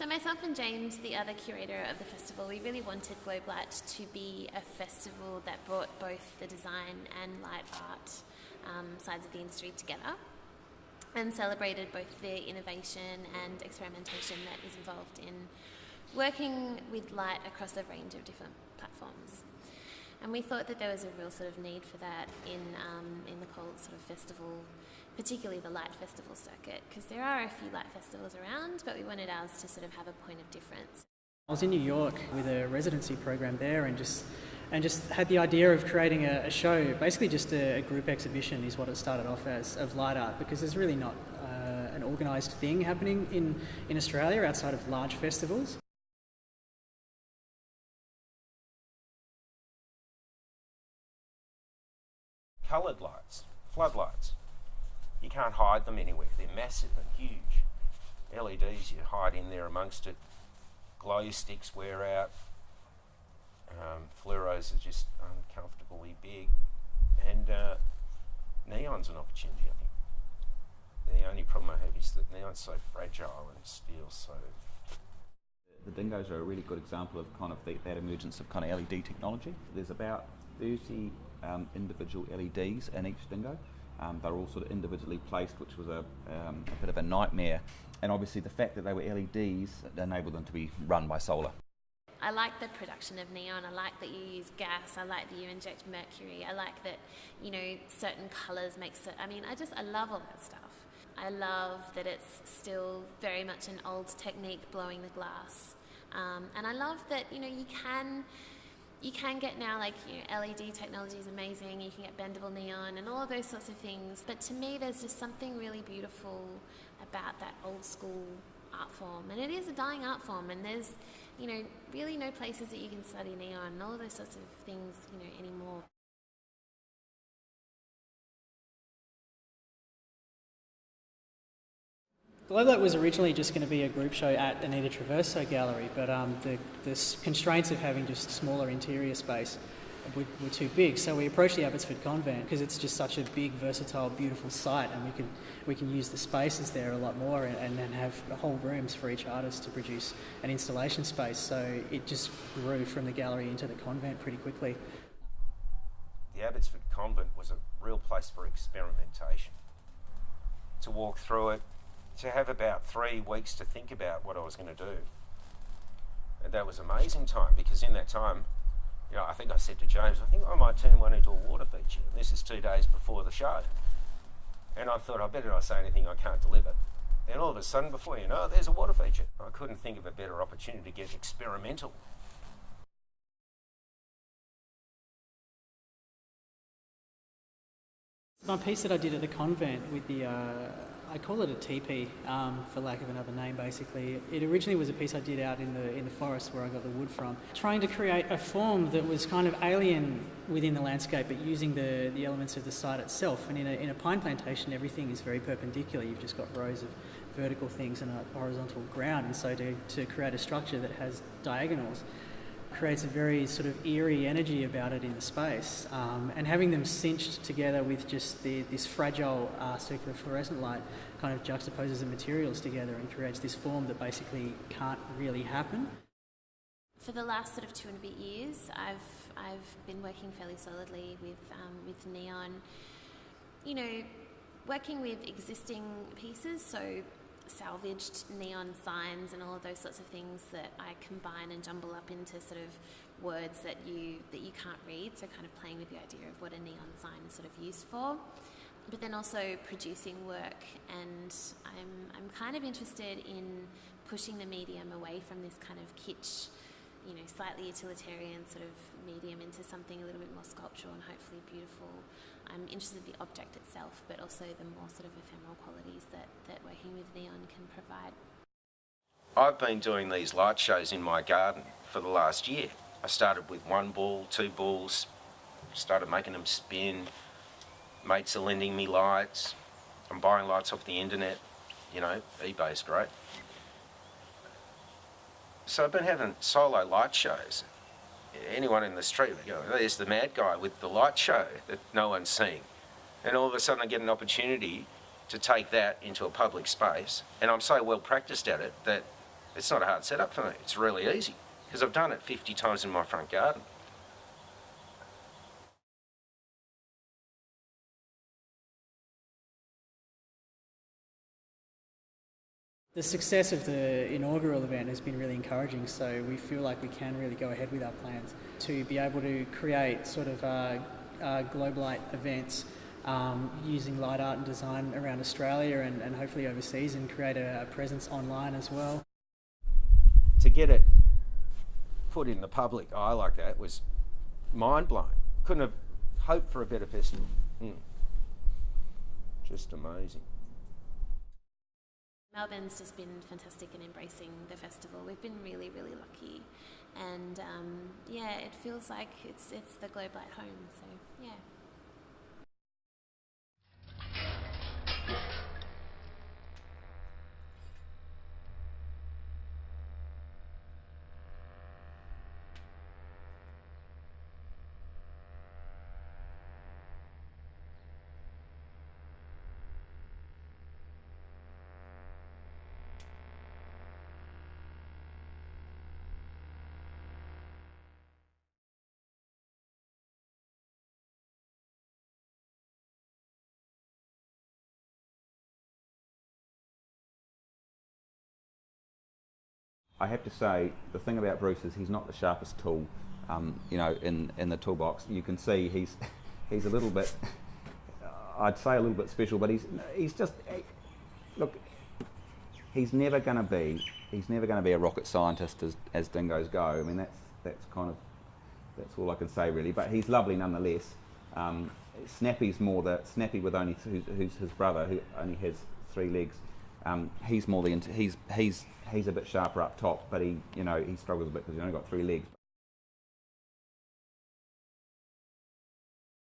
So myself and James, the other curator of the festival, we really wanted Globelight to be a festival that brought both the design and light art sides of the industry together and celebrated both the innovation and experimentation that is involved in working with light across a range of different platforms. And we thought that there was a real sort of need for that in the whole sort of festival, particularly the light festival circuit, because there are a few light festivals around, but we wanted ours to sort of have a point of difference. I was in New York with a residency program there and just had the idea of creating a show, basically just a group exhibition is what it started off as, of light art, because there's really not an organised thing happening in Australia outside of large festivals. Coloured lights, floodlights. You can't hide them anywhere. They're massive and huge. LEDs, you hide in there amongst it. Glow sticks wear out. Fluoros are just uncomfortably big. And neon's an opportunity, I think. The only problem I have is that neon's so fragile and steel's so... The dingoes are a really good example of kind of that emergence of kind of LED technology. There's about 30 individual LEDs in each dingo. They're all sort of individually placed, which was a bit of a nightmare. And obviously the fact that they were LEDs enabled them to be run by solar. I like the production of neon. I like that you use gas. I like that you inject mercury. I like that, certain colours make I love all that stuff. I love that it's still very much an old technique, blowing the glass. And I love that, you can get now, LED technology is amazing, you can get bendable neon and all of those sorts of things. But to me, there's just something really beautiful about that old school art form. And it is a dying art form, and there's, really no places that you can study neon and all of those sorts of things, anymore. Globelight was originally just going to be a group show at Anita Traverso Gallery, but the constraints of having just smaller interior space were too big. So we approached the Abbotsford Convent because it's just such a big, versatile, beautiful site, and we can use the spaces there a lot more and then have whole rooms for each artist to produce an installation space. So it just grew from the gallery into the convent pretty quickly. The Abbotsford Convent was a real place for experimentation. To walk through it, to have about 3 weeks to think about what I was going to do. And that was amazing time, because in that time, I think I said to James, I think I might turn one into a water feature. And this is 2 days before the show. And I thought, I better not say anything I can't deliver. And all of a sudden, before you know it, there's a water feature. I couldn't think of a better opportunity to get experimental. My piece that I did at the convent with the, I call it a teepee, for lack of another name basically. It originally was a piece I did out in the forest where I got the wood from, trying to create a form that was kind of alien within the landscape but using the elements of the site itself. And in a pine plantation, everything is very perpendicular. You've just got rows of vertical things and a horizontal ground, and so to create a structure that has diagonals creates a very sort of eerie energy about it in the space, and having them cinched together with just this fragile circular fluorescent light kind of juxtaposes the materials together and creates this form that basically can't really happen. For the last sort of 2 and a bit years, I've been working fairly solidly with neon, working with existing pieces, so salvaged neon signs and all of those sorts of things that I combine and jumble up into sort of words that you can't read, so kind of playing with the idea of what a neon sign is sort of used for. But then also producing work, and I'm kind of interested in pushing the medium away from this kind of kitsch, slightly utilitarian sort of medium into something a little bit more sculptural and hopefully beautiful. I'm interested in the object itself, but also the more sort of ephemeral qualities that working with neon can provide. I've been doing these light shows in my garden for the last year. I started with 1 ball, 2 balls, started making them spin. Mates are lending me lights. I'm buying lights off the internet. eBay's great. So I've been having solo light shows. Anyone in the street would go, there's the mad guy with the light show that no one's seeing. And all of a sudden I get an opportunity to take that into a public space. And I'm so well practiced at it that It's not a hard setup for me. It's really easy because I've done it 50 times in my front garden. The success of the inaugural event has been really encouraging, so we feel like we can really go ahead with our plans to be able to create sort of Globelight events using light art and design around Australia and hopefully overseas, and create a presence online as well. To get it put in the public eye like that was mind-blowing. Couldn't have hoped for a better festival. Just amazing. Melbourne's just been fantastic in embracing the festival. We've been really, really lucky, and yeah, it feels like it's the Globelight home. So yeah. I have to say, the thing about Bruce is he's not the sharpest tool, in the toolbox. You can see he's a little bit, I'd say a little bit special, but he's just, look, he's never going to be a rocket scientist as dingoes go. I mean, that's all I can say really. But he's lovely nonetheless. Snappy's more Snappy with who's his brother, who only has 3 legs. He's more he's a bit sharper up top, but he struggles a bit because he's only got 3 legs.